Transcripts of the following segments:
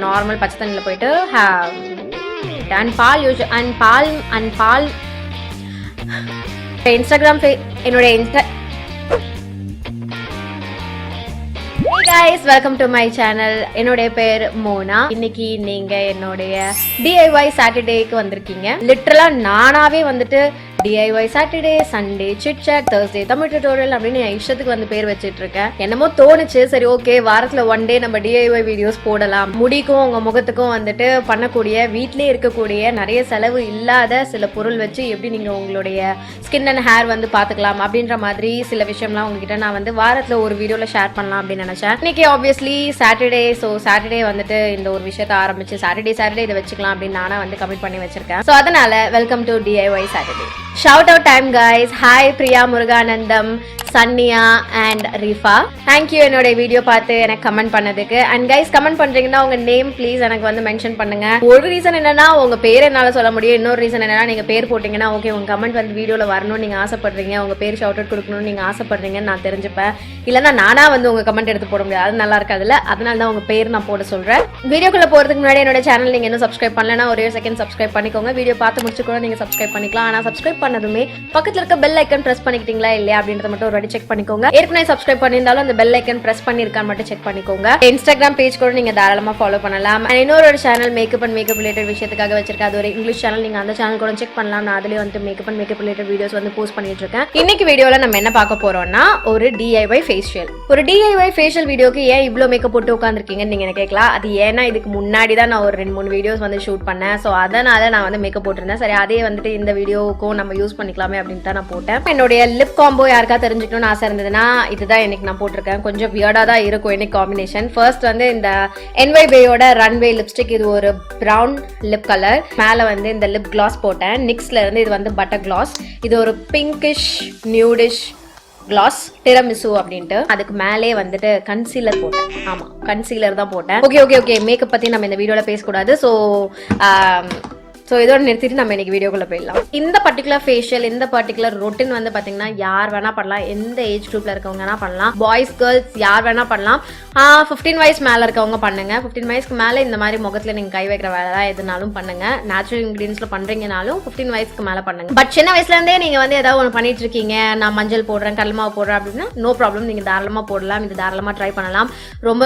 Normal பச்சை தண்ணியில் போயிட்டு அண்ட் பால் இன்ஸ்டாகிராம் என்னோட Hey guys, welcome to my channel. என்னோட பேர் மோனா. இன்னைக்கு நீங்க என்னோட DIY சாட்டர்டேக்கு வந்திருக்கீங்க. லிட்டரலா நானாவே வந்துட்டு DIY Saturday, Sunday chit chat, Thursday Tamil tutorial அப்படின்னு என் இஷ்டத்துக்கு வந்து பேர் வச்சிட்டு இருக்கேன். என்னமோ தோணுச்சு, சரி ஓகே வாரத்துல ஒன் டே நம்ம DIY வீடியோஸ் போடலாம். முடிக்கும் உங்க முகத்துக்கும் வந்துட்டு பண்ணக்கூடிய வீட்லயே இருக்கக்கூடிய நிறைய செலவு இல்லாத சில பொருள் வச்சு எப்படி நீங்க உங்களுடைய ஸ்கின் அண்ட் ஹேர் வந்து பாத்துக்கலாம் அப்படின்ற மாதிரி சில விஷயம்லாம் உங்ககிட்ட நான் வந்து வாரத்துல ஒரு வீடியோல ஷேர் பண்ணலாம் அப்படின்னு நினைச்சேன். இன்னைக்கு ஆப்வியஸ்லி சாட்டர்டே, ஸோ சாட்டர்டே வந்துட்டு இந்த ஒரு விஷயத்த ஆரம்பிச்சு சாட்டர்டே இதை வச்சுக்கலாம் அப்படின்னு நானா வந்து கமிட் பண்ணி வச்சிருக்கேன். ஸோ அதனால welcome to DIY Saturday. Shout out time guys. Hi Priya Muruganandam, Sanya and Rifa. Thank you என்னோட வீடியோ பார்த்து எனக்கு கமெண்ட் பண்ணதுக்கு. அண்ட் கைஸ் கமெண்ட் பண்றீங்கன்னா உங்க நேம் ப்ளீஸ் எனக்கு வந்து மென்ஷன் பண்ணுங்க. ஒரு ரீசன் என்னன்னா உங்க பேர் என்னால சொல்ல முடியும், இன்னொரு ரீசன் என்னன்னா நீங்க பேர் போட்டீங்கன்னா ஓகே உங்க கமெண்ட் வந்து வீடியோல வரணும்னு நீங்க ஆசைப்படுறீங்க, உங்க பேர் ஷவுட் அவுட் கொடுக்கணும்னு நீங்க ஆசைப்படுறீங்கன்னு நான் தெரிஞ்சுப்பேன். இல்லைன்னா நானா வந்து உங்க கமெண்ட் எடுத்து போட முடியாது, அது நல்லா இருக்காதுல்ல. அதனால தான் உங்க பேர் நான் போட சொல்றேன். வீடியோக்குள்ள போறதுக்கு முன்னாடி என்னோட சேனல் நீங்க இன்னும் சப்ஸ்கிரைப் பண்ணலன்னா ஒரே செகண்ட் சப்ஸ்கிரைப் பண்ணிக்கோங்க. வீடியோ பார்த்து முடிச்சு கூட நீங்க சப்ஸ்கிரைப் பண்ணிக்கலாம். ஆனா சப்ஸ்கிரைப் பண்ணதுமே பக்கத்துல இருக்க பெல் ஐக்கன் பிரஸ் பண்ணிக்கிட்டீங்களா இல்லையா அப்படின்றத மட்டும் ஒரு வாட்டி செக் பண்ணிக்கோங்க. ஏற்கனவே சப்ஸ்கிரைப் பண்ணியிருந்தாலும் அந்த பெல் ஐக்கன் பிரஸ் பண்ணிருக்கான்னு மட்டும் செக் பண்ணிக்கோங்க. இன்ஸ்டாகிராம் பேஜ் கூட நீங்க தாராளமா ஃபாலோ பண்ணலாம். அண்ட் இன்னொரு channel makeup and makeup related விஷயத்துக்காக வச்சிருக்கேன், அது ஒரு இங்கிலீஷ் சேனல். நீங்க அந்த சேனல் கூட செக் பண்ணலாம். நான் அதுலயே வந்து makeup and makeup related videos வந்து போஸ்ட் பண்ணிட்டு இருக்கேன். இன்னைக்கு வீடியோல நம்ம என்ன பார்க்க போறோம்னா ஒரு DIY ஃபேஷியல். ஒரு DIY ஃபேஷியல் வீடியோக்கு ஏன் இவ்வளவு மேக்கப் போட்டு உட்காந்துருக்கீங்கன்னு நீங்க என்ன கேட்கலாம். அது ஏன்னா இதுக்கு முன்னாடி தான் நான் ஒரு 2-3 வீடியோஸ் வந்து ஷூட் பண்ணேன். ஸோ அதனால நான் வந்து மேக்கப் போட்டிருந்தேன். சரி அதே வந்துட்டு இந்த வீடியோக்கும் நம்ம யூஸ் பண்ணிக்கலாமே அப்படின்னு தான் நான் போட்டேன். என்னுடைய லிப் காம்போ யாருக்கா தெரிஞ்சுக்கணும்னு ஆசை இருந்ததுன்னா இதுதான் இன்னைக்கு நான் போட்டிருக்கேன். கொஞ்சம் வியர்டா தான் இருக்கும் இன்னைக்கு காம்பினேஷன். ஃபர்ஸ்ட் வந்து இந்த NY பேயோட ரன்வே லிப்ஸ்டிக், இது ஒரு பிரவுன் லிப் கலர். மேல வந்து இந்த லிப் கிளாஸ் போட்டேன். நிக்ஸ்ல இருந்து இது வந்து பட்டர் கிளாஸ். இது ஒரு பிங்கிஷ் நியூடிஷ் கிளாஸ் டிரமிசு அப்படின்ட்டு. அதுக்கு மேலே வந்துட்டு கன்சீலர் போட்டேன். ஆமா கன்சீலர் தான் போட்டேன். ஓகே மேக்கப் பத்தி நம்ம இந்த வீடியோல பேசக்கூடாது. ஸோ இதோட நிறுத்திட்டு நம்ம இன்னைக்கு வீடியோக்குள்ள போயிடலாம். இந்த பர்டிகுலர் ஃபேஷியல், இந்த பர்டிகுலர் ரொட்டின் வந்து பாத்தீங்கன்னா யார் வேணா பண்ணலாம். எந்த ஏஜ் குரூப்ல இருக்கவங்க வேணா பண்ணலாம். பாய்ஸ் கேர்ள்ஸ் யார் வேணா பண்ணலாம். 15 வயசு மேல இருக்கவங்க பண்ணுங்க. 15 வயசுக்கு மேல இந்த மாதிரி முகத்துல நீங்க கை வைக்கிற வேலை எதுனாலும் பண்ணுங்க. நேச்சுரல் இன்கிரீடியன்ஸ்ல பண்றீங்கனாலும் 15 வயசுக்கு மேல பண்ணுங்க. பட் சின்ன வயசுல இருந்தே நீங்க வந்து ஏதாவது ஒன்று பண்ணிட்டு இருக்கீங்க, நான் மஞ்சள் போடுறேன், கடலமாவு போடுறேன் அப்படின்னா நோ ப்ராப்ளம், நீங்க தாராளமா போடலாம். இது தாராளமா ட்ரை பண்ணலாம்.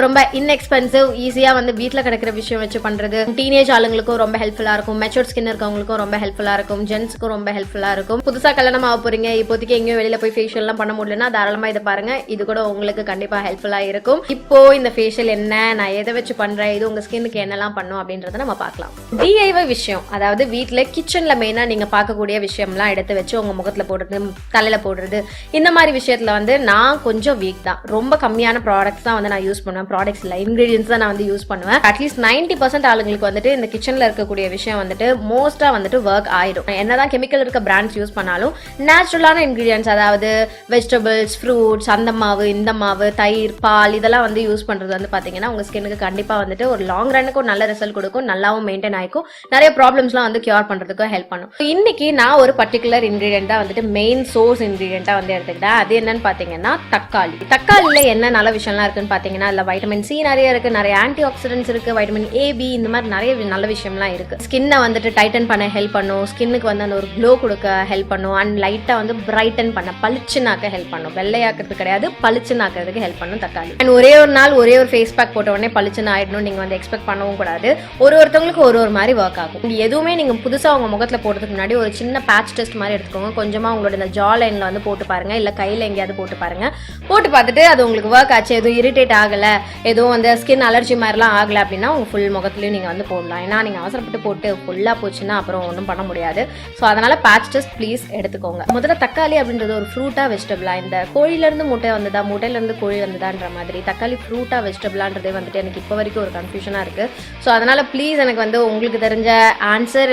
ரொம்ப இன்எக்ஸ்பென்சிவ், ஈஸியா வந்து வீட்டுல கிடைக்கிற விஷயம் வச்சு பண்றது. டீனேஜ் ஆளுங்களுக்கும் ரொம்ப ஹெல்ப்ஃபுல்லா இருக்கும். மெச்சூர் ஸ்கின் இருக்கவங்களுக்கும் ரொம்ப ஹெல்ப்ஃபுல்லா இருக்கும். ஜென்ஸ்க்கும் ரொம்ப ஹெல்ப்ஃபுல்லா இருக்கும். புதுசா கல்யாணம் ஆக போறீங்க, இப்போதைக்கு எங்கேயும் வெளியில போய் ஃபேஷியல் எல்லாம் பண்ண முடியலன்னா தாராளமா இதை பாருங்க. இது கூட உங்களுக்கு கண்டிப்பா ஹெல்ப்ஃபுல்லா இருக்கும். இப்போ இந்த ஃபேஷியல் என்ன, நான் எதை வச்சு பண்றேன், இது உங்க ஸ்கின்னுக்கு என்னெல்லாம் பண்ணும் அப்படின்றத நம்ம பார்க்கலாம். DIY விஷயம், அதாவது வீட்டுல கிச்சன்ல மெயினா நீங்க பார்க்கக்கூடிய விஷயம்லாம் எடுத்து வச்சு உங்க முகத்துல போடுறது, தலையில போடுறது, இந்த மாதிரி விஷயத்துல வந்து நான் கொஞ்சம் வீக் தான். ரொம்ப கம்மியான ப்ராடக்ட்ஸ் தான் வந்து நான் யூஸ் பண்ணுவேன். ப்ராடக்ட்ஸ் இல்லை, இன்கிரீடியன்ஸ் தான் நான் வந்து யூஸ் பண்ணுவேன். அட்லீஸ்ட் 90% ஆளுங்களுக்கு வந்துட்டு இந்த கிச்சன்ல இருக்கக்கூடிய விஷயம் வந்துட்டு மோஸ்டா வந்துட்டு ஒர்க் ஆயிடும். என்னதான் கெமிக்கல் இருக்க பிராண்ட்ஸ் யூஸ் பண்ணாலும் நேச்சுரலான இன்கிரீடியன்ஸ், அதாவது வெஜிடபிள்ஸ், ஃப்ரூட்ஸ், அந்த மாவு இந்த மாவு, தயிர், பால், இதெல்லாம் வந்து யூஸ் பண்றது வந்து பாத்தீங்கன்னா உங்க ஸ்கின்னுக்கு கண்டிப்பா வந்துட்டு ஒரு லாங் ரன்னுக்கு ஒரு நல்ல ரிசல்ட் கொடுக்கும், நல்லாவும் மெயின்டைன் ஆயிக்கும், நிறைய ப்ராப்ளம்ஸ்லாம் வந்து கியூர் பண்றதுக்கும் ஹெல்ப் பண்ணும். இன்னைக்கு நான் ஒரு பர்டிகுலர் இன்கிரீடியன்ட்டா வந்துட்டு மெயின் சோர்ஸ் இன்கிரீடியன்ட்டா வந்து எடுத்துக்கிட்டேன். அது என்னன்னு பாத்தீங்கன்னா தக்காளி. தக்காளியில என்ன நல்ல விஷயம்லாம் இருக்குன்னு பாத்தீங்கன்னா இல்ல வைட்டமின் C நிறைய இருக்கு, நிறைய ஆன்டி ஆக்சிடென்ட்ஸ் இருக்கு, வைட்டமின் A, B இந்த மாதிரி நிறைய நல்ல விஷயம்லாம் இருக்கு. ஸ்கின்னை வந்துட்டு டைட்டன் பண்ண ஹெல்ப் பண்ணும், ஸ்கின்னுக்கு வந்து அந்த ஒரு க்ளோ கொடுக்க ஹெல்ப் பண்ணும், அண்ட் லைட்டா வந்து பிரைட்டன் பண்ண, பளிச்சுனாக்க ஹெல்ப் பண்ணும். வெள்ளையாக்குறது கிடையாது, பளிச்சுனாக்கிறதுக்கு ஹெல்ப் பண்ணும் தக்காளி. அண்ட் ஒரே ஒரு நாள் ஒரே ஒரு ஃபேஸ் பேக் போட்ட உடனே பளிச்சுன்னு ஆயிடணும் நீங்க வந்து எக்ஸ்பெக்ட் பண்ணவும் கூடாது. ஒருத்தவங்களுக்கு ஒரு மாதிரி ஒர்க் ஆகும். எதுவுமே நீங்க புதுசா உங்க முகத்துல போடுறதுக்கு முன்னாடி ஒரு சின்ன பேட்ச் டெஸ்ட் மாதிரி எடுத்துக்கோங்க. கொஞ்சமா உங்களோட இந்த ஜா லைன்ல வந்து போட்டு பாருங்க, இல்ல கையில எங்கேயாவது போட்டு பாருங்க. போட்டு பார்த்துட்டு அது உங்களுக்கு ஒர்க் ஆச்சு, எதுவும் இரிட்டேட் ஆகல, எதுவும் வந்து ஸ்கின் அலர்ஜி மாதிரிலாம் ஆகல அப்படின்னா உங்க ஃபுல் முகத்துலயும் நீங்க வந்து போடலாம். ஏன்னா நீங்க அவசரப்பட்டு போட்டு ஃபுல்லா போச்சுன்னா அப்புறம் ஒன்றும் பண்ண முடியாது. ஸோ அதனால பேட்ச் டெஸ்ட் ப்ளீஸ் எடுத்துக்கோங்க. முதல்ல தக்காளி அப்படின்றது ஒரு ஃப்ரூட்டா வெஜிடபிளா, இந்த கோழியிலேருந்து முட்டை வந்ததா, முட்டையிலேருந்து கோழி வந்ததான்ற மாதிரி தக்காளி ஃப்ரூட்டா வெஜிடபிளான்றதே வந்துட்டு எனக்கு இப்போ வரைக்கும் ஒரு கன்ஃபியூஷனாக இருக்கு. ஸோ அதனால ப்ளீஸ் எனக்கு வந்து உங்களுக்கு தெரிஞ்ச ஆன்சர்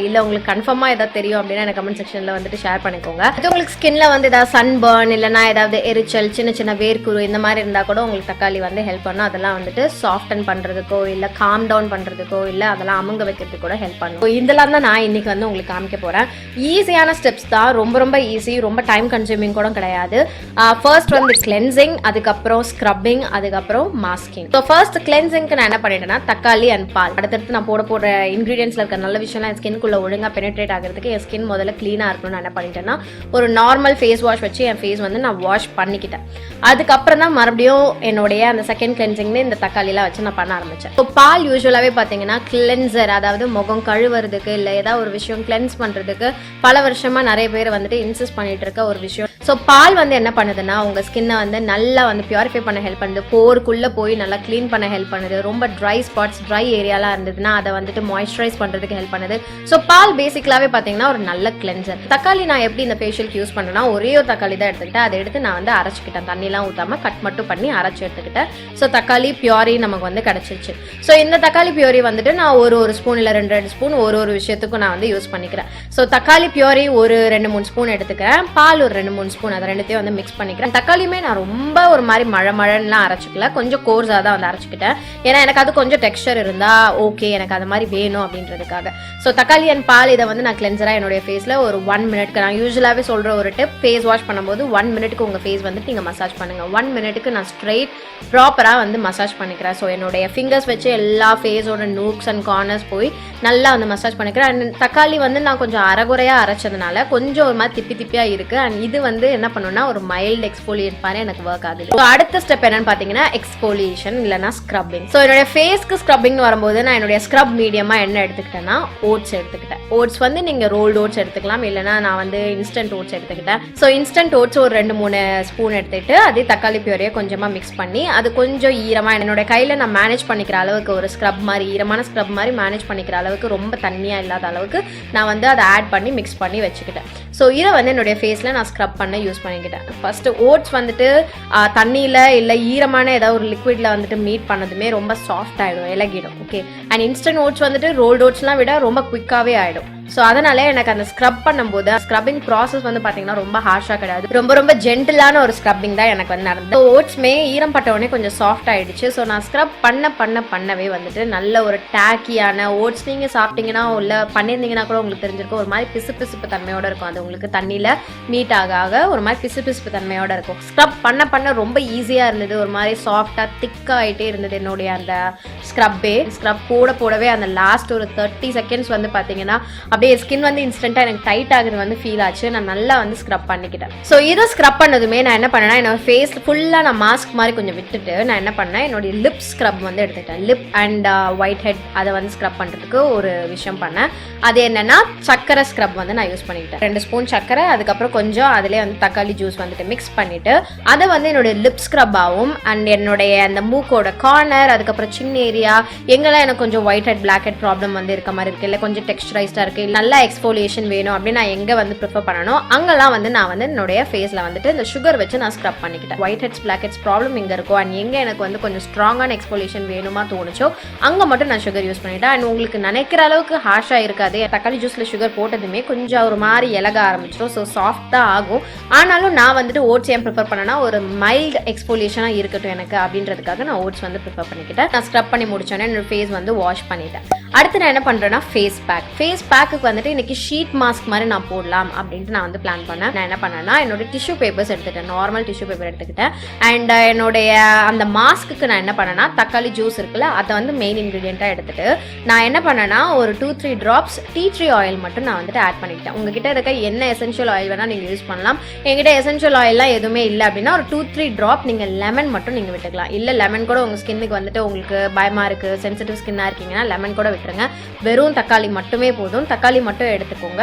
இல்லை உங்களுக்கு கன்ஃபார்மாக ஏதாவது தெரியும் அப்படின்னா எனக்கு கமெண்ட் செக்ஷனில் வந்துட்டு ஷேர் பண்ணிக்கோங்க. அது உங்களுக்கு ஸ்கின்ல வந்து ஏதாவது சன் பர்ன் இல்லைனா ஏதாவது எரிச்சல், சின்ன வேர்க்குரு இந்த மாதிரி இருந்தால் கூட உங்களுக்கு தக்காளி வந்து ஹெல்ப் பண்ணும். அதெல்லாம் வந்துட்டு சாஃப்டன் பண்ணுறதுக்கோ இல்லை காம் டவுன் பண்ணுறதுக்கோ இல்லை அதெல்லாம் அமுங்க வைக்கிறதுக்கு கூட ஹெல்ப் பண்ணும். இதெல்லாம் தான் நான் இன்னைக்கு வந்து உங்களுக்கு காமிக்க போறேன். ஈஸியான ஸ்டெப்ஸ் தான், ரொம்ப ரொம்ப ஈஸி, ரொம்ப டைம் கன்சூமிங் கூட கிடையாது. ஃபர்ஸ்ட் வந்து கிளென்சிங், அதுக்கப்புறம் ஸ்க்ரப்பிங், அதுக்கப்புறம் மாஸ்கிங். ஸோ ஃபர்ஸ்ட் கிளென்சிங்க்கு நான் என்ன பண்ணிட்டேன்னா தக்காளி அண்ட் பால். அடுத்தடுத்து நான் போடுற இன்கிரீடியன்ஸ்ல இருக்க நல்ல விஷயம்லாம் என் ஸ்கின்குள்ள ஒழுங்கா பெனிட்ரேட் ஆகிறதுக்கு என் ஸ்கின் முதல்ல கிளீனா இருக்கணும்னு நான் என்ன பண்ணிட்டேன்னா ஒரு நார்மல் ஃபேஸ் வாஷ் வச்சு என் ஃபேஸ் வந்து நான் வாஷ் பண்ணிக்கிட்டேன். அதுக்கப்புறம் தான் மறுபடியும் என்னுடைய அந்த செகண்ட் கிளென்சிங்னு இந்த தக்காளிலாம் வச்சு நான் பண்ண ஆரம்பிச்சேன். இப்போ பால் யூஸ்வலாகவே பார்த்தீங்கன்னா கிளென்சர், அதாவது முகம் கழுவுறதுக்கு இல்லை ஏதாவது ஒரு விஷயம் கிளென்ஸ் பண்ணுறதுக்கு பல வருஷமாக நிறைய பேர் வந்துட்டு இன்சிஸ்ட் பண்ணிட்டு இருக்க ஒரு விஷயம். ஸோ பால் வந்து என்ன பண்ணுதுன்னா உங்கள் ஸ்கின்னை வந்து நல்லா வந்து பியூரிஃபை பண்ண ஹெல்ப் பண்ணுது, போருக்குள்ளே போய் நல்லா க்ளீன் பண்ண ஹெல்ப் பண்ணுது. ரொம்ப ட்ரை ஸ்பாட்ஸ், ட்ரை ஏரியாலாம் இருந்ததுன்னா அதை வந்துட்டு மாய்ஸ்சரைஸ் பண்ணுறதுக்கு ஹெல்ப் பண்ணுது. ஸோ பால் பேசிக்கலாகவே பார்த்தீங்கன்னா ஒரு நல்ல கிளென்சர். தக்காளி நான் எப்படி இந்த ஃபேஷியலுக்கு யூஸ் பண்ணேன்னா ஒரே ஒரு தக்காளி தான் எடுத்துக்கிட்டேன். அதை எடுத்து நான் வந்து அரைச்சிக்கிட்டேன், தண்ணிலாம் ஊற்றாமல் கட் மட்டும் பண்ணி அரைச்சி எடுத்துக்கிட்டேன். ஸோ தக்காளி பியூரி நமக்கு வந்து கிடச்சிருச்சு. ஸோ இந்த தக்காளி பியூரி வந்துட்டு நான் ஒரு ஸ்பூன் இல்லை 2 ஸ்பூன் ஒரு விஷயத்துக்கும் நான் வந்து யூஸ் பண்ணிக்கிறேன். ஸோ தக்காளி பியூரி ஒரு 2-3 ஸ்பூன் எடுத்துக்கிறேன், பால் ஒரு 2-3 ஸ்பூன், அதை ரெண்டுத்தையும் வந்து மிக்ஸ் பண்ணிக்கிறேன். தக்காளியுமே நான் ரொம்ப ஒரு மாதிரி மழைலாம் அரைச்சிக்கல, கொஞ்சம் கோர்ஸாக தான் வந்து அரைச்சிக்கிட்டேன். ஏன்னா எனக்கு அது கொஞ்சம் டெக்ஸ்டர் இருந்தால் ஓகே, எனக்கு அது மாதிரி வேணும் அப்படின்றதுக்காக. ஸோ தக்காளி அண்ட் பால் இதை வந்து நான் கிளென்சராக என்னுடைய ஃபேஸில் ஒரு 1 மினிட்க்கு, நான் யூஸ்வலாகவே சொல்கிற ஒரு டிப், ஃபேஸ் வாஷ் பண்ணும்போது 1 மினிட்க்கு உங்கள் ஃபேஸ் வந்துட்டு நீங்கள் மசாஜ் பண்ணுங்கள். 1 மினிட்டுக்கு நான் ஸ்ட்ரெயிட் ப்ராப்பராக வந்து மசாஜ் பண்ணிக்கிறேன். ஸோ என்னுடைய ஃபிங்கர்ஸ் வச்சு எல்லா ஃபேஸோட நூக்ஸ் அண்ட் கார்னர்ஸ் போய் நல்லா வந்து மசாஜ் பண்ணிக்கிறேன். அண்ட் தக்காளி வந்து நான் கொஞ்சம் அரைகுறையாக அரைச்சதுனால கொஞ்சம் ஒரு மாதிரி திப்பியாக இருக்குது. அண்ட் இது வந்து என்ன பண்ணுன்னா ஒரு மைல்டு எக்ஸ்போலியேட் மாதிரி எனக்கு ஒர்க் ஆகுது. ஸோ அடுத்த ஸ்டெப் என்னன்னு பார்த்தீங்கன்னா எக்ஸ்போலியேஷன் இல்லைனா ஸ்க்ரப்பிங். ஸோ என்னுடைய ஃபேஸ்க்கு ஸ்க்ரப்பிங்னு வரும்போது நான் என்னுடைய ஸ்க்ரப் மீடியமாக என்ன எடுத்துக்கிட்டேன்னா ஓட்ஸ் எடுத்துக்கிட்டேன். ஓட்ஸ் வந்து நீங்கள் ரோல்டு ஓட்ஸ் எடுத்துக்கலாம், இல்லைனா நான் வந்து இன்ஸ்டன்ட் ஓட்ஸ் எடுத்துக்கிட்டேன். ஸோ இன்ஸ்டன்ட் ஓட்ஸ் ஒரு 2-3 ஸ்பூன் எடுத்துக்கிட்டு அதே தக்காளி பியூரியை கொஞ்சமாக மிக்ஸ் பண்ணி அது கொஞ்சம் ஈரமாக என்னோட கையில் நான் மேனேஜ் பண்ணிக்கிற அளவுக்கு ஒரு ஸ்க்ரப் மாதிரி, ஈரமான ஸ்க்ரப் மாதிரி மேனேஜ் பண்ணிக்கிற அளவுக்கு, ரொம்ப தண்ணியாக இல்லாத அளவுக்கு நான் வந்து அதை ஆட் பண்ணி மிக்ஸ் பண்ணி வச்சுக்கிட்டேன். ஸோ இதை வந்து என்னுடைய ஃபேஸில் நான் ஸ்க்ரப் பண்ண யூஸ் பண்ணிக்கிட்டேன். ஃபஸ்ட்டு ஓட்ஸ் வந்துட்டு தண்ணியில் இல்லை ஈரமான ஏதாவது ஒரு லிக்விடில் வந்துட்டு மீட் பண்ணதுமே ரொம்ப சாஃப்ட் ஆகிடும், இலகிடும். ஓகே, அண்ட் இன்ஸ்டன்ட் ஓட்ஸ் வந்துட்டு ரோல்டு ஓட்ஸ்லாம் விட ரொம்ப குயிக்காகவே ஆகிடும். ஸோ அதனால எனக்கு அந்த ஸ்க்ரப் பண்ணும்போது ஸ்க்ரப்பிங் ப்ராசஸ் வந்து பார்த்தீங்கன்னா ரொம்ப ஹார்ஷாக கிடையாது, ரொம்ப ரொம்ப ஜென்டிலான ஒரு ஸ்க்ரப்பிங் தான் எனக்கு வந்து நடந்தது. ஓட்ஸ்மே ஈரம் பட்டவுடனே கொஞ்சம் சாஃப்ட் ஆகிடுச்சு. ஸோ நான் ஸ்க்ரப் பண்ணவே வந்துட்டு நல்ல ஒரு டேக்கியான ஓட்ஸ் நீங்கள் சாப்பிட்டீங்கன்னா இல்லை பண்ணியிருந்தீங்கன்னா கூட உங்களுக்கு தெரிஞ்சிருக்கும், ஒரு மாதிரி பிசுப்பு தன்மையோட இருக்கும். அது உங்களுக்கு தண்ணியில் மீட் ஆக ஒரு மாதிரி பிசுப்பு தன்மையோட இருக்கும். ஸ்க்ரப் பண்ண ரொம்ப ஈஸியாக இருந்தது, ஒரு மாதிரி சாஃப்டாக திக்காகிட்டே இருந்தது என்னுடைய அந்த ஸ்க்ரப் போடவே அந்த லாஸ்ட் ஒரு 30 செகண்ட்ஸ் வந்து பார்த்தீங்கன்னா அப்படியே ஸ்கின் வந்து இன்ஸ்டன்ட்டாக எனக்கு டைட் ஆகுது வந்து ஃபீல் ஆச்சு. நான் நல்லா வந்து ஸ்க்ரப் பண்ணிக்கிட்டேன். ஸோ இதை ஸ்க்ரப் பண்ணதுமே நான் என்ன பண்ணேன்னா என்னோட ஃபேஸ் ஃபுல்லாக நான் மாஸ்க் மாதிரி கொஞ்சம் விட்டுட்டு நான் என்ன பண்ணேன், என்னுடைய லிப் ஸ்க்ரப் வந்து எடுத்துக்கிட்டேன். லிப் அண்ட் ஒயிட் ஹெட் அதை வந்து ஸ்க்ரப் பண்ணுறதுக்கு ஒரு விஷயம் பண்ணேன். அது என்னன்னா சக்கரை ஸ்க்ரப் வந்து நான் யூஸ் பண்ணிக்கிட்டேன். 2 ஸ்பூன் சக்கரை, அதுக்கப்புறம் கொஞ்சம் அதிலே வந்து தக்காளி ஜூஸ் வந்துட்டு மிக்ஸ் பண்ணிட்டு அதை வந்து என்னுடைய லிப் ஸ்க்ரப்பாகவும் அண்ட் என்னுடைய அந்த மூக்கோட கார்னர், அதுக்கப்புறம் சின்ன ஏரியா எங்கெல்லாம் எனக்கு கொஞ்சம் white head black head problem வந்து இருக்க மாதிரி இருக்குது, இல்லை கொஞ்சம் டெக்ஸ்டரைஸ்டாக இருக்குது, நல்லா எக்ஸ்ஃபோலியேஷன் வேணும் அப்படின்னு நான் எங்கே வந்து ப்ரிஃபர் பண்ணணும் அங்கெல்லாம் வந்து நான் வந்து என்னுடைய ஃபேஸில் வந்துட்டு இந்த சுகர் வச்சு நான் ஸ்க்ரப் பண்ணிக்கிட்டேன். White heads black heads problem எங்கே இருக்கோ அண்ட் எங்கே எனக்கு வந்து கொஞ்சம் ஸ்ட்ராங்கான எக்ஸ்ஃபோலியேஷன் வேணுமா தோணுச்சோ அங்கே மட்டும் நான் சுகர் யூஸ் பண்ணிட்டேன். அண்ட் உங்களுக்கு நினைக்கிற அளவுக்கு ஹார்ஷாக இருக்காது. தக்காளி ஜூஸில் சுகர் போட்டதுமே கொஞ்சம் ஒரு மாதிரி இலக ஆரம்பிச்சிடும். ஸோ சாஃப்டாக ஆகும். ஆனாலும் நான் வந்துட்டு ஓட்ஸ் ஏன் ப்ரிஃபர் பண்ணேன்னா ஒரு மைல்டு எக்ஸ்ஃபோலியேஷனாக இருக்கட்டும் எனக்கு அப்படின்றதுக்காக நான் ஓட்ஸ் வந்து ப்ரிஃபர் பண்ணிக்கிட்டேன். நான் ஸ்க்ரப் பண்ணி முடிச்சோன்னே என்னோட ஃபேஸ் வந்து வாஷ் பண்ணிட்டேன். அடுத்து நான் என்ன பண்ணுறேன்னா ஃபேஸ் பேக்குக்கு வந்துட்டு இன்னைக்கு ஷீட் மாஸ்க் மாதிரி நான் போடலாம் அப்படின்ட்டு நான் வந்து பிளான் பண்ணேன். நான் என்ன பண்ணேன்னா என்னோட டிஷ்யூ பேப்பர்ஸ் எடுத்துக்கிட்டேன், நார்மல் டிஷ்யூ பேப்பர் எடுத்துக்கிட்டேன். அண்ட் என்னுடைய அந்த மாஸ்க்கு நான் என்ன பண்ணேன்னா தக்காளி ஜூஸ் இருக்குல்ல அதை வந்து மெயின் இன்க்ரீடியண்ட்டாக எடுத்துட்டு நான் என்ன பண்ணேன்னா ஒரு 2-3 ட்ராப்ஸ் டீ ட்ரீ ஆயில் மட்டும் நான் வந்துட்டு ஆட் பண்ணிக்கிட்டேன். உங்ககிட்ட இருக்க என்ன எசென்ஷியல் ஆயில் வேணால் நீங்கள் யூஸ் பண்ணலாம். என்கிட்ட எசென்ஷியல் ஆயில்லாம் எதுவுமே இல்லை அப்படின்னா ஒரு 2-3 ட்ராப் நீங்கள் லெமன் மட்டும் நீங்கள் விட்டுக்கலாம். இல்லை லெமன் கூட உங்கள் ஸ்கின்னுக்கு வந்துட்டு உங்களுக்கு பயமாக இருக்குது, சென்சிட்டிவ் ஸ்கின்னாக இருக்கீங்கன்னா லெமன் கூட விட்டுருங்க. வெறும் தக்காளி மட்டுமே போதும். தக்காளி மட்டும் எடுத்துக்கோங்க.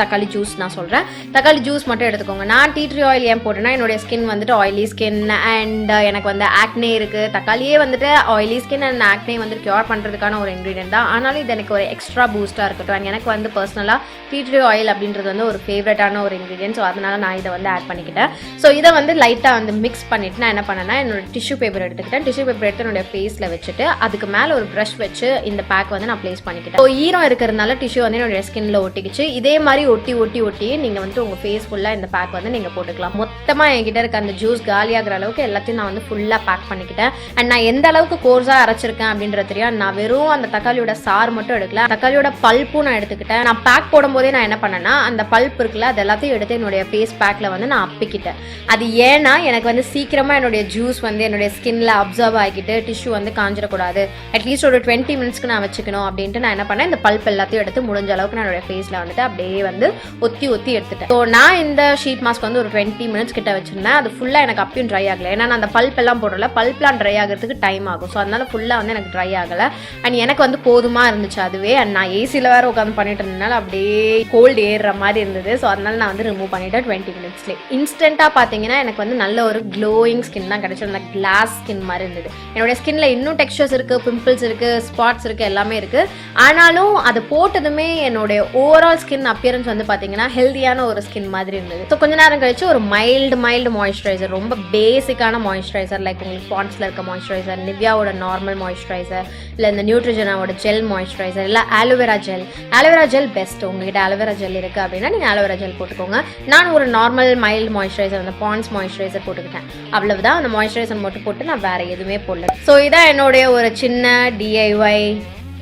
தக்காளி ஜூஸ் நான் சொல்கிறேன், தக்காளி ஜூஸ் மட்டும் எடுத்துக்கோங்க. நான் டீ ட்ரீ ஆயில் ஏன் போட்டேன்னா என்னுடைய ஸ்கின் வந்துட்டு ஆயிலி ஸ்கின் அண்ட் எனக்கு வந்து ஆக்னே இருக்குது. தக்காளியே வந்துட்டு ஆயிலி ஸ்கின் அண்ட் ஆக்னே வந்து க்யூர் பண்ணுறதுக்கான ஒரு இன்க்ரீடியன்ட் தான். ஆனாலும் இது எனக்கு ஒரு எக்ஸ்ட்ரா பூஸ்ட்டாக இருக்கட்டும். அண்ட் எனக்கு வந்து பர்சனலாக டீ ட்ரீ ஆயில் அப்படின்றது வந்து ஒரு ஃபேவரட்டான ஒரு இன்க்ரீடியன்ட். ஸோ அதனால் நான் இதை வந்து ஆட் பண்ணிக்கிட்டேன். ஸோ இதை வந்து லைட்டாக வந்து மிக்ஸ் பண்ணிவிட்டு நான் என்ன பண்ணேன்னா என்னோட டிஷ்யூ பேப்பர் எடுத்துக்கிட்டேன். டிஷ்யூ பேப்பர் எடுத்து என்னோட ஃபேஸில் வச்சுட்டு அதுக்கு மேலே ஒரு ப்ரஷ் வச்சு இந்த பேக் வந்து நான் பிளேஸ் பண்ணிக்கிட்டேன். ஸோ ஈரம் இருக்கிறதுனால டிஷ்யூ வந்து என்னோட ஸ்கின்ல ஒட்டிக்கிச்சு. இதே மாதிரி ஒட்டி நீங்க வந்து உங்க ஃபேஸ் ஃபுல்லா இந்த பேக் வந்து நீங்க போட்டுக்கலாம். மொத்தமா என்கிட்ட இருக்க அந்த ஜூஸ் காலியாகிற அளவுக்கு எல்லாத்தையும் நான் வந்து ஃபுல்லா பேக் பண்ணிக்கிட்டேன். அண்ட் நான் எந்த அளவுக்கு கோர்ஸா அரைச்சிருக்கேன் அப்படின்றது தெரியும். நான் வெறும் அந்த தக்காளியோட சாறு மட்டும் எடுக்கல, தக்காளியோட பல்ப்பும் நான் எடுத்துக்கிட்டேன். நான் பேக் போடும் போதே நான் என்ன பண்ணேன்னா அந்த பல்ப் இருக்குல்ல அது எல்லாத்தையும் எடுத்து என்னுடைய ஃபேஸ் பேக்ல வந்து நான் அப்பிக்கிட்டேன். அது ஏன்னா எனக்கு வந்து சீக்கிரமா என்னுடைய ஜூஸ் வந்து என்னுடைய ஸ்கின்ல அப்சர்வ் ஆகிட்டு டிஷ்யூ வந்து காஞ்சிடக்கூடாது, அட்லீஸ்ட் ஒரு 20 மினிட்ஸ்க்கு நான் வச்சுக்கணும் அப்படின்ட்டு நான் என்ன பண்ணேன், இந்த பல்ப் எல்லாத்தையும் எடுத்து முடிஞ்ச அளவுக்கு நான் என்னோட ஃபேஸ்ல வந்துட்டு அப்படியே வந்து ஒத்தி எடுத்துட்டேன். ஸோ நான் இந்த ஷீட் மாஸ்க் வந்து ஒரு 20 மினிட்ஸ் கிட்ட வச்சிருந்தேன். அது ஃபுல்லா எனக்கு அப்பயும் ட்ரை ஆகல. ஏன்னா நான் அந்த பல்ப் எல்லாம் போடல, பல்ப்லாம் ட்ரை ஆகிறதுக்கு டைம் ஆகும். ஸோ அதனால ஃபுல்லா வந்து எனக்கு ட்ரை ஆகல. அண்ட் எனக்கு வந்து போதுமா இருந்துச்சு அதுவே. அண்ட் நான் ஏசியில் வேற உட்காந்து பண்ணிட்டு இருந்தனால அப்படியே கோல்டு ஏறுற மாதிரி இருந்தது. ஸோ அதனால நான் வந்து ரிமூவ் பண்ணிட்டேன் 20 மினிட்ஸ்லேயே. இன்ஸ்டன்ட்டாக பார்த்தீங்கன்னா எனக்கு வந்து நல்ல ஒரு க்ளோயிங் ஸ்கின் தான் கிடைச்சது. அந்த கிளாஸ் ஸ்கின் மாதிரி இருந்தது. என்னோட ஸ்கின்ல இன்னும் டெக்ஸ்சர்ஸ் இருக்கு, பிம்பிள்ஸ் இருக்கு, ஸ்பாட்ஸ் இருக்கு, எல்லாமே இருக்கு. ஆனாலும் அது போட்டதுமே என்னோட ஓவரால் ஸ்கின் அப்பியரன்ஸ் வந்து பார்த்தீங்கன்னா ஹெல்தியான ஒரு ஸ்கின் மாதிரி இருந்தது. ஸோ கொஞ்ச நேரம் கழிச்சு ஒரு மைல்டு மாய்ஸ்சரைசர், ரொம்ப பேசிக்கான மாய்ஸ்சரைசர், லைக் உங்களுக்கு பாண்ட்ஸ்ல இருக்க மாய்ஸ்சரைசர், நிவ்யாவோட நார்மல் மாய்ஸ்சரைசர், இல்லை இந்த நியூட்ரிஜனாவோட ஜெல் மாய்ஸ்சரைசர், இல்லை ஆலோவேரா ஜெல் பெஸ்ட். உங்ககிட்ட ஆலோவேரா ஜெல் இருக்கு அப்படின்னா நீங்க ஆலோவேரா ஜெல் போட்டுக்கோங்க. நான் ஒரு நார்மல் மைல்டு மாய்ஸ்சரைசர், அந்த பாண்ட்ஸ் மாய்ஸ்சரைசர் போட்டுக்கிட்டேன். அவ்வளவுதான். அந்த மாய்ஸ்சரைசர் மட்டும் போட்டு நான் வேற எதுவுமே போடல. ஸோ இதான் என்னுடைய ஒரு சின்ன DIY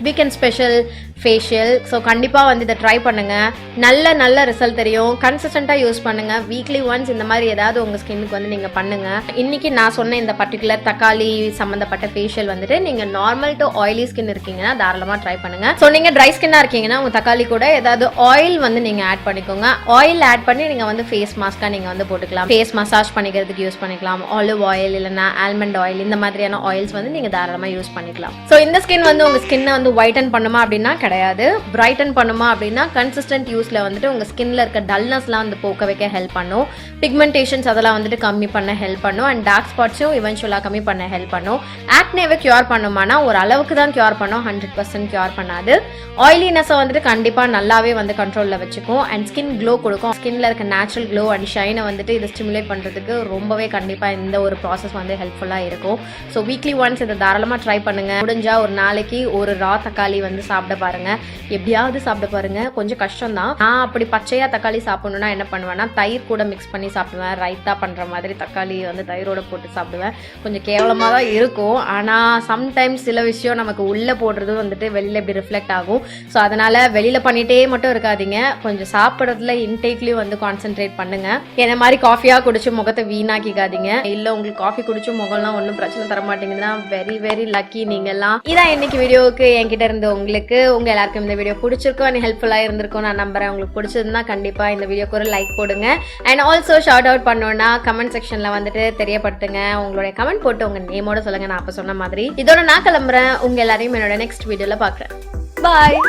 weekend special facial. So கண்டிப்பாக வந்து இதை ட்ரை பண்ணுங்கள். நல்ல ரிசல்ட் தெரியும். கன்சிஸ்டண்ட்டாக யூஸ் பண்ணுங்கள். வீக்லி ஒன்ஸ் இந்த மாதிரி ஏதாவது உங்கள் ஸ்கின்னுக்கு வந்து நீங்கள் பண்ணுங்கள். இன்றைக்கி நான் சொன்ன இந்த பர்டிகுலர் தக்காளி சம்மந்தப்பட்ட ஃபேஷியல் வந்துட்டு நீங்கள் நார்மல் டு ஆயிலி ஸ்கின் இருக்கீங்கன்னா தாராளமாக ட்ரை பண்ணுங்கள். ஸோ நீங்கள் ட்ரை ஸ்கின்னாக இருக்கீங்கன்னா உங்கள் தக்காளி கூட ஏதாவது ஆயில் வந்து நீங்கள் ஆட் பண்ணிக்கோங்க. ஆயில் ஆட் பண்ணி நீங்கள் வந்து ஃபேஸ் மாஸ்க்காக நீங்கள் வந்து போட்டுக்கலாம். ஃபேஸ் மசாஜ் பண்ணிக்கிறதுக்கு யூஸ் பண்ணிக்கலாம். ஆலிவ் ஆயில் இல்லைனா ஆல்மண்ட் ஆயில், இந்த மாதிரியான ஆயில்ஸ் வந்து நீங்கள் தாராளமாக யூஸ் பண்ணிக்கலாம். ஸோ இந்த ஸ்கின் வந்து உங்கள் ஸ்கின்னை வந்து ஒயிட்டன் பண்ணுமா அப்படின்னா கிடையாது. பிரைட்டன் பண்ணுமா அப்படின்னா கன்சிஸ்டன்ட் யூஸ்ல வந்துட்டு உங்க ஸ்கின்ல இருக்க டல்னஸ்லாம் வந்து போக்க வைக்க ஹெல்ப் பண்ணும். பிக்மெண்டேஷன்ஸ் அதெல்லாம் வந்துட்டு கம்மி பண்ண ஹெல்ப் பண்ணும். அண்ட் டார்க் ஸ்பாட்ஸும் இவென்ச்சுவலா கம்மி பண்ண ஹெல்ப் பண்ணும். ஆக்னேவை கியூர் பண்ணுமானா ஒரு அளவுக்கு தான் கியூர் பண்ணும், 100% கியூர் பண்ணாது. ஆயிலினஸை வந்துட்டு கண்டிப்பா நல்லாவே வந்து கண்ட்ரோல்ல வச்சுக்கும். அண்ட் ஸ்கின் க்ளோ கொடுக்கும். ஸ்கின்ல இருக்க நேச்சுரல் க்ளோ அண்ட் ஷைனை வந்துட்டு இதை ஸ்டிமுலேட் பண்றதுக்கு ரொம்பவே கண்டிப்பா இந்த ஒரு ப்ராசஸ் வந்து ஹெல்ப்ஃபுல்லா இருக்கும். ஸோ வீக்லி ஒன்ஸ் இதை தாராளமா ட்ரை பண்ணுங்க. முடிஞ்சா ஒரு நாளைக்கு ஒரு ரா தக்காளி வந்து சாப்பிட பாருங்க. எப்படியாவது சாப்பிட பாருங்க. கொஞ்சம் கஷ்டம் தான். நான் அப்படி பச்சையா தக்காளி சாப்பிடணும்னா என்ன பண்ணுவேன்னா தயிர் கூட மிக்ஸ் பண்ணி சாப்பிடுவேன். ரைத்தா பண்ற மாதிரி தக்காளி வந்து தயிரோட போட்டு சாப்பிடுவேன். கொஞ்சம் கேவலமா தான் இருக்கும். ஆனா சம்டைம்ஸ் சில விஷயம் நமக்கு உள்ள போடுறது வந்துட்டு வெளியில இப்படி ரிஃப்ளெக்ட் ஆகும். ஸோ அதனால வெளியில பண்ணிட்டே மட்டும் இருக்காதீங்க. கொஞ்சம் சாப்பிட்றதுல இன்டேக்லயும் வந்து கான்சென்ட்ரேட் பண்ணுங்க. என்ன மாதிரி காஃபியா குடிச்சு முகத்தை வீணாக்கிக்காதீங்க. இல்ல உங்களுக்கு காஃபி குடிச்சு முகம்லாம் ஒன்றும் பிரச்சனை தர மாட்டேங்குதுன்னா வெரி லக்கி நீங்க எல்லாம். இதான் இன்னைக்கு வீடியோவுக்கு என்கிட்ட இருந்து உங்களுக்கு. உங்க எல்லாருக்கும் இந்த வீடியோ பிடிச்சிருக்கும் அண்ட் ஹெல்ப்ஃபுல்லா இருந்திருக்கும் நான் நம்புறேன். உங்களுக்கு பிடிச்சிருந்தா கண்டிப்பா இந்த வீடியோக்கு ஒரு லைக் போடுங்க. அண்ட் ஆல்சோ ஷவுட் அவுட் பண்ணோம்னா கமெண்ட் செக்ஷன்ல வந்துட்டு தெரியப்படுத்துங்க. உங்களுடைய கமெண்ட் போட்டு உங்க நேமோட சொல்லுங்க. நான் அப்ப சொன்ன மாதிரி இதோட நான் கிளம்புறேன். உங்க எல்லாரையும் என்னோட நெக்ஸ்ட் வீடியோல பாக்குறேன். பாய்.